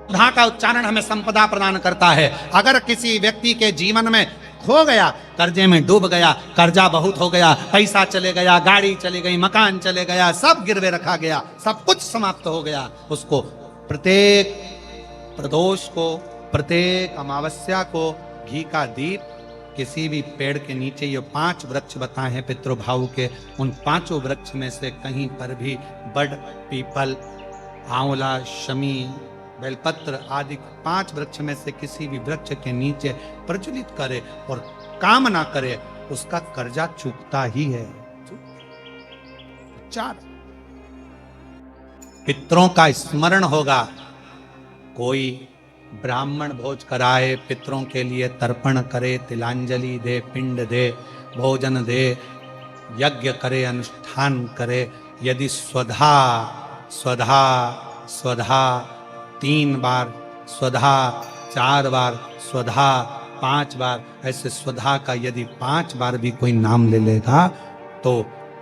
सुधा का उच्चारण हमें संपदा प्रदान करता है। अगर किसी व्यक्ति के जीवन में खो गया, कर्जे में डूब गया, कर्जा बहुत हो गया, पैसा चले गया, गाड़ी चली गई, मकान चले गया, सब गिरवे रखा गया, सब कुछ समाप्त हो गया, उसको प्रत्येक प्रदोष को, प्रत्येक अमावस्या को घी का दीप किसी भी पेड़ के नीचे, ये 5 वृक्ष बताए हैं पितृभाव के, उन 5 वृक्ष में से कहीं पर भी बड़, पीपल, आंवला, शमी, बेलपत्र आदि 5 वृक्ष में से किसी भी वृक्ष के नीचे प्रज्वलित करे और काम ना करे, उसका कर्जा चूकता ही है। 4 पितरों का स्मरण होगा। कोई ब्राह्मण भोज कराए, पितरों के लिए तर्पण करे, तिलांजलि दे, पिंड दे, भोजन दे, यज्ञ करे, अनुष्ठान करे, यदि स्वधा स्वधा स्वधा 3 बार, स्वधा 4 बार, स्वधा 5 बार, ऐसे स्वधा का यदि 5 बार भी कोई नाम ले लेगा तो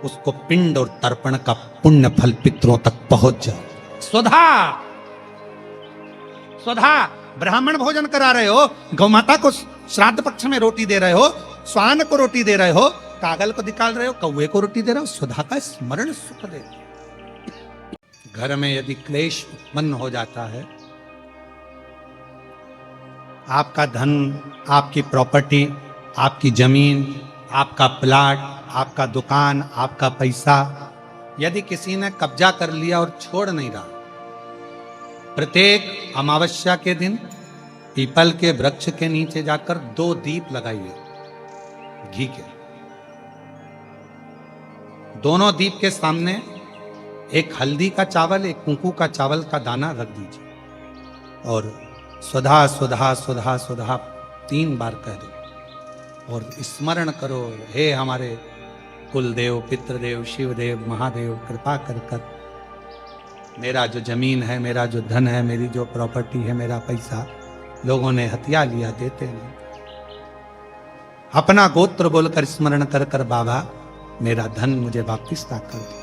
उसको पिंड और तर्पण का पुण्य फल पितरों तक पहुंच जाए। स्वधा स्वधा, ब्राह्मण भोजन करा रहे हो, गौ माता को श्राद्ध पक्ष में रोटी दे रहे हो, स्वान को रोटी दे रहे हो, कागल को निकाल रहे हो, कौवे को रोटी दे रहे हो, स्वधा का स्मरण सुख दे। घर में यदि क्लेश उत्पन्न हो जाता है, आपका धन, आपकी प्रॉपर्टी, आपकी जमीन, आपका प्लाट, आपका दुकान, आपका पैसा, यदि किसी ने कब्जा कर लिया और छोड़ नहीं रहा, प्रत्येक अमावस्या के दिन पीपल के वृक्ष के नीचे जाकर 2 दीप लगाइए घी के। दोनों दीप के सामने एक हल्दी का चावल, एक कुंकू का चावल का दाना रख दीजिए और स्वधा स्वधा स्वधा स्वधा 3 बार कह दो और स्मरण करो, हे हमारे कुलदेव, पितृदेव, शिवदेव, महादेव, कृपा कर कर मेरा जो जमीन है, मेरा जो धन है, मेरी जो प्रॉपर्टी है, मेरा पैसा लोगों ने हथिया लिया, देते नहीं। अपना गोत्र बोलकर स्मरण कर कर बाबा मेरा धन मुझे वापिस ला कर दो।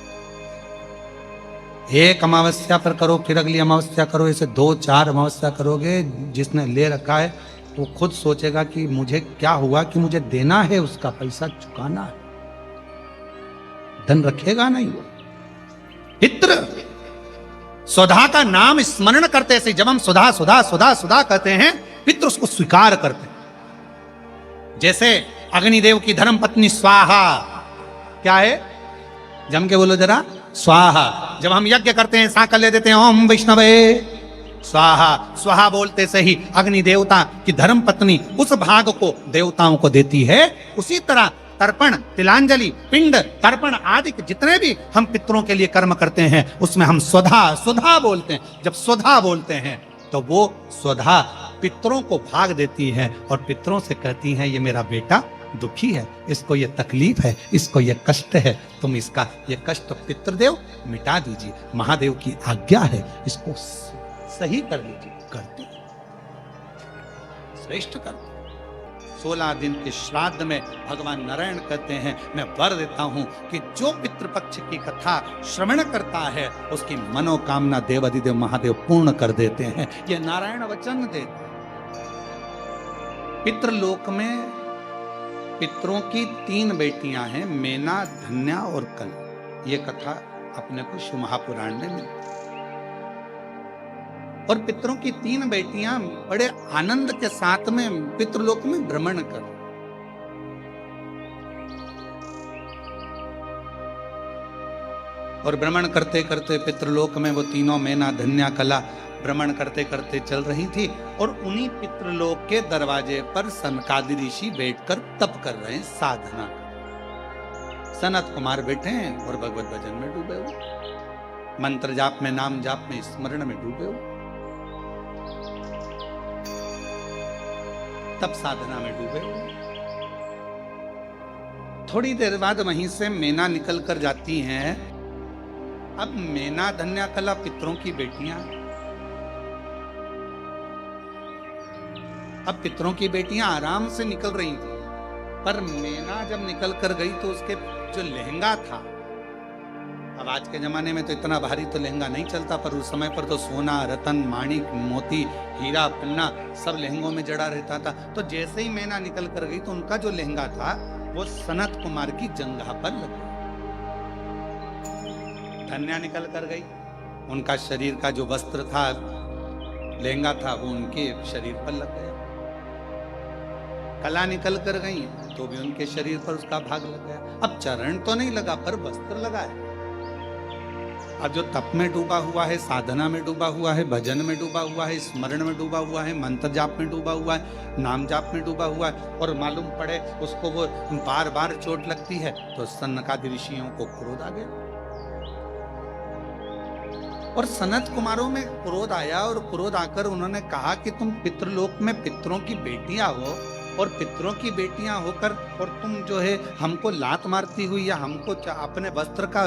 एक अमावस्या पर करो, फिर अगली अमावस्या करो, ऐसे 2-4 अमावस्या करोगे। जिसने ले रखा है वो खुद सोचेगा कि मुझे क्या हुआ कि मुझे देना है, उसका पैसा चुकाना है, धन रखेगा नहीं वो। पितृ स्वधा का नाम स्मरण करते से, जब हम सुधा सुधा सुधा सुधा कहते हैं, पितृ उसको स्वीकार करते हैं। जैसे अग्निदेव की धर्म पत्नी स्वाहा, क्या है, जम के बोलो जरा, स्वाहा। जब हम यज्ञ करते हैं, सांकल ले देते हैं, ओम वैष्णवे स्वाहा, स्वाहा बोलते से ही अग्नि देवता की धर्म पत्नी उस भाग को देवताओं को देती है। उसी तरह तर्पण, तिलांजलि, पिंड, तर्पण आदि जितने भी हम पितरों के लिए कर्म करते हैं, उसमें हम स्वधा स्वधा बोलते हैं। जब स्वधा बोलते हैं तो वो स्वधा पितरों को भाग देती है और पितरों से कहती है, ये मेरा बेटा दुखी है, इसको ये तकलीफ है, इसको ये कष्ट है, तुम इसका ये कष्ट पितृदेव मिटा दीजिए, महादेव की आज्ञा है, इसको सही कर लीजिए। करते श्रेष्ठ करते। 16 दिन के श्राद्ध में भगवान नारायण कहते हैं, मैं वर देता हूं कि जो पितृपक्ष की कथा श्रवण करता है उसकी मनोकामना देव अधिदेव महादेव पूर्ण कर देते हैं। ये नारायण वचन देते। पितृलोक में पितरों की 3 बेटियां हैं, मेना, धन्या और कल। ये कथा अपने को शिव महापुराण में मिलती। और पितरों की 3 बेटियां बड़े आनंद के साथ में पितृलोक में भ्रमण कर, और भ्रमण करते करते पितृलोक में वो तीनों, मेना, धन्या, कला, भ्रमण करते करते चल रही थी। और उन्हीं पितृलोक के दरवाजे पर सनकादि ऋषि बैठकर तप कर रहे हैं, साधना कर। सनत कुमार बैठे हैं और भगवत भजन में डूबे हुए, मंत्र जाप में, नाम जाप में, स्मरण में डूबे हुए, तप साधना में डूबे हुए। थोड़ी देर बाद वहीं से मेना निकल कर जाती हैं। अब मेना, धन्या, कला पितरों की बेटियां, अब पितरों की बेटियां आराम से निकल रही थी, पर मेना जब निकल कर गई तो उसके जो लहंगा था, अब आज के जमाने में तो इतना भारी तो लहंगा नहीं चलता, पर उस समय पर तो सोना, रतन, माणिक, मोती, हीरा, पन्ना सब लहंगों में जड़ा रहता था। तो जैसे ही मैना निकल कर गई तो उनका जो लहंगा था वो सनत कुमार की जंघा पर लग गया। धन्या निकल कर गई, उनका शरीर का जो वस्त्र था, लहंगा था, वो उनके शरीर पर लग गया। कला निकल कर गई तो भी उनके शरीर पर उसका भाग लग गया। अब चरण तो नहीं लगा पर वस्त्र लगा है। अब जो तप में डूबा हुआ है, साधना में डूबा हुआ है, भजन में डूबा हुआ है, स्मरण में डूबा हुआ है, मंत्र जाप में डूबा हुआ है, नाम जाप में डूबा हुआ है, और मालूम पड़े उसको वो बार बार चोट लगती है, तो सनकादि ऋषियों को क्रोध आ गया। और सनत कुमारों में क्रोध आया, और क्रोध आकर उन्होंने कहा कि तुम पितृलोक में पितरों की बेटियां हो, और पितरों की बेटियां होकर और तुम जो है हमको लात मारती हुई या हमको अपने वस्त्र का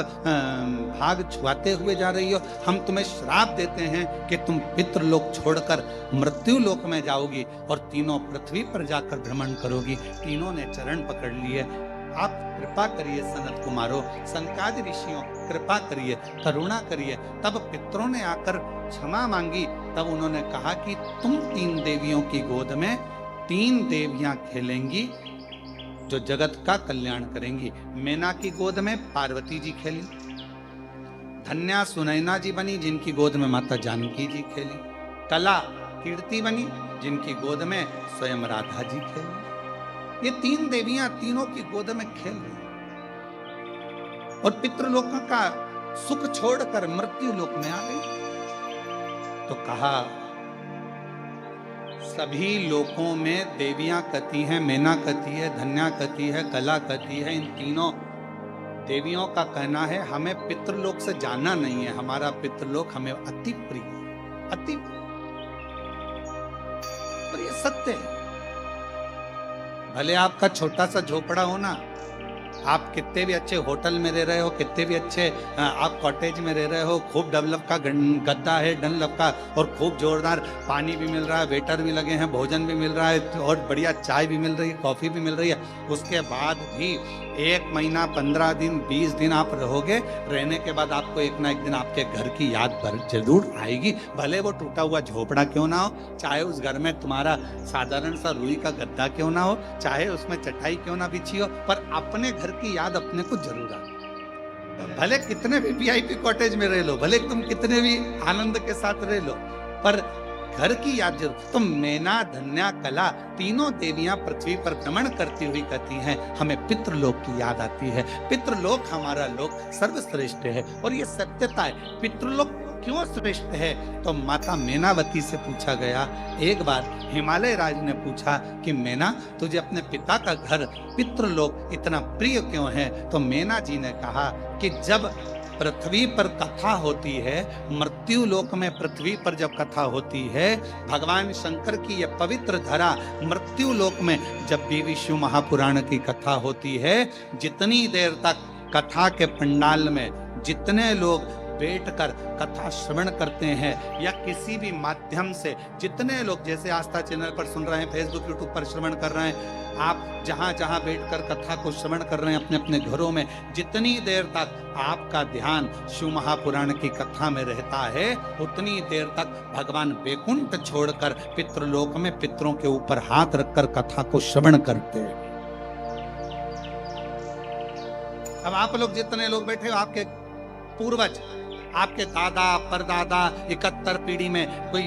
भाग छुआते हुए जा रही हो। हम तुम्हें श्राप देते हैं कि तुम पितृलोक छोड़कर मृत्यु लोक में जाओगी और तीनों पृथ्वी पर जाकर भ्रमण करोगी। तीनों ने चरण पकड़ लिए। आप कृपा करिए सनत कुमारों, सनकादि ऋषियों, कृपा करिए, करुणा करिए। तब पितरों ने आकर क्षमा मांगी। तब उन्होंने कहा कि तुम 3 देवियों की गोद में 3 देवियां खेलेंगी जो जगत का कल्याण करेंगी। मैना की गोद में पार्वती जी खेली, धन्या सुनैना जी बनी जिनकी गोद में माता जानकी जी खेली, कला कीर्ति बनी जिनकी गोद में स्वयं राधा जी खेली। ये 3 देवियां तीनों की गोद में खेल रही और पितृलोक का सुख छोड़कर मृत्यु लोक में आ गई। तो कहा सभी लोकों में देवियां कती हैं, मैना कती है, धन्या कती है, कला कती है। इन तीनों देवियों का कहना है हमें पितृलोक से जाना नहीं है, हमारा पितृलोक हमें अति प्रिय, अति। और ये सत्य है। भले आपका छोटा सा झोपड़ा हो ना, आप कितने भी अच्छे होटल में रह रहे हो, कितने भी अच्छे आप कॉटेज में रह रहे हो, खूब डनलप का गद्दा है, डनलप का, और खूब जोरदार पानी भी मिल रहा है, वेटर भी लगे हैं, भोजन भी मिल रहा है, और बढ़िया चाय भी मिल रही है, कॉफी भी मिल रही है। उसके बाद भी 1 महीना, 15 दिन, 20 दिन आप रहोगे, रहने के बाद आपको एक ना एक दिन आपके घर की याद जरूर आएगी। भले वो टूटा हुआ झोपड़ा क्यों ना हो, चाहे उस घर में तुम्हारा साधारण सा रुई का गद्दा क्यों ना हो, चाहे उसमें चटाई क्यों ना बिछी हो, पर अपने घर की याद अपने को जरूर आए। भले कितने भी वीआईपी कॉटेज में रह लो, भले तुम कितने भी आनंद के साथ रह लो, पर घर की याद जरूर। तो मैना, धन्या, कला तीनों देवियां पृथ्वी पर भ्रमण करती हुई कहती हैं हमें पितृलोक की याद आती है। पितृलोक हमारा लोक सर्वश्रेष्ठ है, और ये सत्यता है। पितृलोक क्यों श्रेष्ठ है? तो माता मैनावती से पूछा गया। एक बार हिमालय राज ने पूछा कि मैना, तुझे अपने पिता का घर पितृलोक इतना प्रिय क्यों है? तो मैना जी ने कहा कि जब पृथ्वी पर कथा होती है, मृत्यु लोक में पृथ्वी पर जब कथा होती है, भगवान शंकर की यह पवित्र धरा मृत्यु लोक में जब भी विष्णु महापुराण की कथा होती है, जितनी देर तक कथा के पंडाल में जितने लोग बैठकर कथा श्रवण करते हैं या किसी भी माध्यम से जितने लोग, जैसे आस्था चैनल पर सुन रहे हैं, फेसबुक यूट्यूब पर श्रवण कर रहे हैं, आप जहां जहां बैठकर कथा को श्रवण कर रहे हैं अपने अपने घरों में, जितनी देर तक आपका ध्यान शिव महापुराण की कथा में रहता है, उतनी देर तक भगवान वैकुंठ छोड़कर पितृलोक में पितरों के ऊपर हाथ रखकर कथा को श्रवण करते हैं। अब आप लोग जितने लोग बैठे हो, आपके पूर्वज, आपके दादा परदादा 71 पीढ़ी में, कोई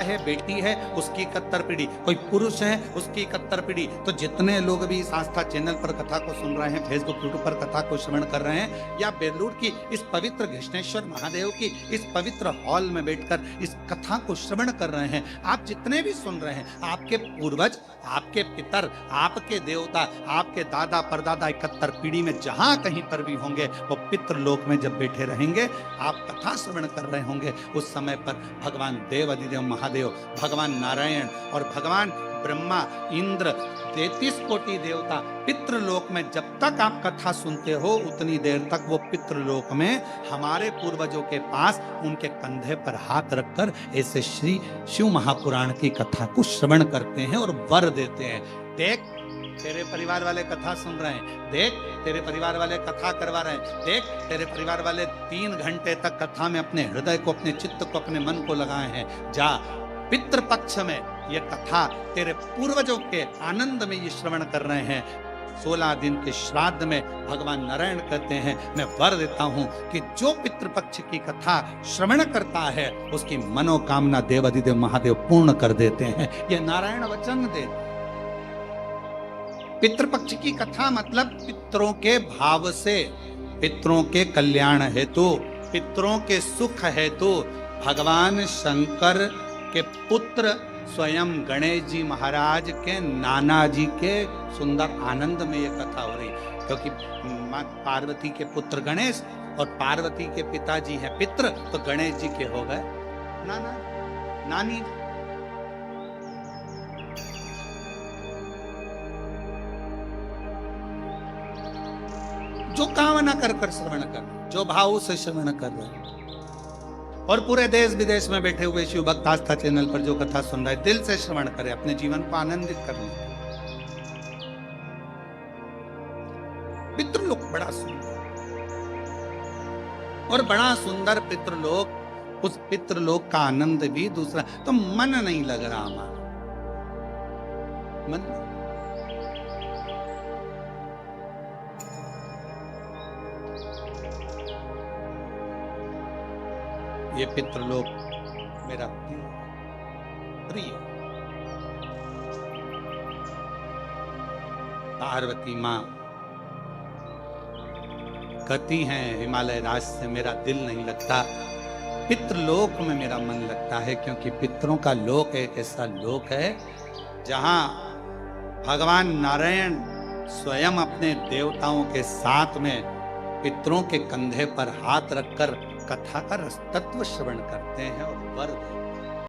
है, बेटी है, उसकी 71 पीढ़ी, कोई पुरुष है उसकी 71 पीढ़ी। तो जितने लोग भी इस आस्था चैनल पर कथा को सुन रहे हैं, फेसबुक यूट्यूब पर कथा को श्रवण कर रहे हैं, या बेलूर की इस पवित्र घृष्णेश्वर महादेव की इस पवित्र हॉल में बैठकर इस कथा को श्रवण कर रहे हैं, आप जितने भी सुन रहे हैं, आपके पूर्वज, आपके पितर, आपके देवता, आपके दादा परदादा 71 पीढ़ी में जहां कहीं पर भी होंगे, वो पितृलोक में जब बैठे रहेंगे, आप कथा श्रवण कर रहे होंगे, उस समय पर भगवान देव अधिदेव महादेव, भगवान नारायण और भगवान ब्रह्मा, इंद्र, 33 कोटि देवता पितृलोक में जब तक आप कथा सुनते हो, उतनी देर तक वो पितृलोक में हमारे पूर्वजों के पास उनके कंधे पर हाथ रखकर ऐसे श्री शिव महापुराण की कथा को श्रवण करते हैं और वर देते हैं। देख, तेरे परिवार वाले कथा सुन रहे हैं, देख तेरे परिवार वाले कथा करवा रहे हैं, देख तेरे परिवार वाले 3 घंटे तक कथा में अपने हृदय को, अपने चित्त को, अपने मन को लगाए हैं। जा पितृपक्ष में ये कथा तेरे पूर्वजों के आनंद में ये श्रवण कर रहे हैं। 16 दिन के श्राद्ध में भगवान नारायण कहते हैं, मैं वर देता हूं कि जो पितृपक्ष की कथा श्रवण करता है उसकी मनोकामना देव अधिदेव महादेव पूर्ण कर देते हैं। ये नारायण वचन दे। पितृपक्ष की कथा मतलब पितरों के भाव से, पितरों के कल्याण हेतु, पितरों के सुख हेतु भगवान शंकर के पुत्र स्वयं गणेश जी महाराज के नाना जी के सुंदर आनंद में ये कथा हो रही, क्योंकि मां पार्वती के पुत्र गणेश और पार्वती के पिताजी हैं पितृ, तो गणेश जी के हो गए नाना नानी। जो कामना कर कर श्रवण कर, जो भाव से श्रवण कर रहे, और पूरे देश विदेश में बैठे हुए शिव भक्त आस्था चैनल पर जो कथा सुन रहे, दिल से श्रवण करे, अपने जीवन को आनंदित करने। पितृलोक बड़ा सुंदर और बड़ा सुंदर पितृलोक, उस पितृलोक का आनंद भी दूसरा, तो मन नहीं लग रहा हमारा, मन ये पितृलोक मेरा प्रिय। पार्वती मां कहती हैं हिमालय राज से मेरा दिल नहीं लगता, पितृलोक में मेरा मन लगता है, क्योंकि पितरों का लोक एक ऐसा लोक है जहां भगवान नारायण स्वयं अपने देवताओं के साथ में पितरों के कंधे पर हाथ रखकर कथा का रस तत्व श्रवण करते हैं और वर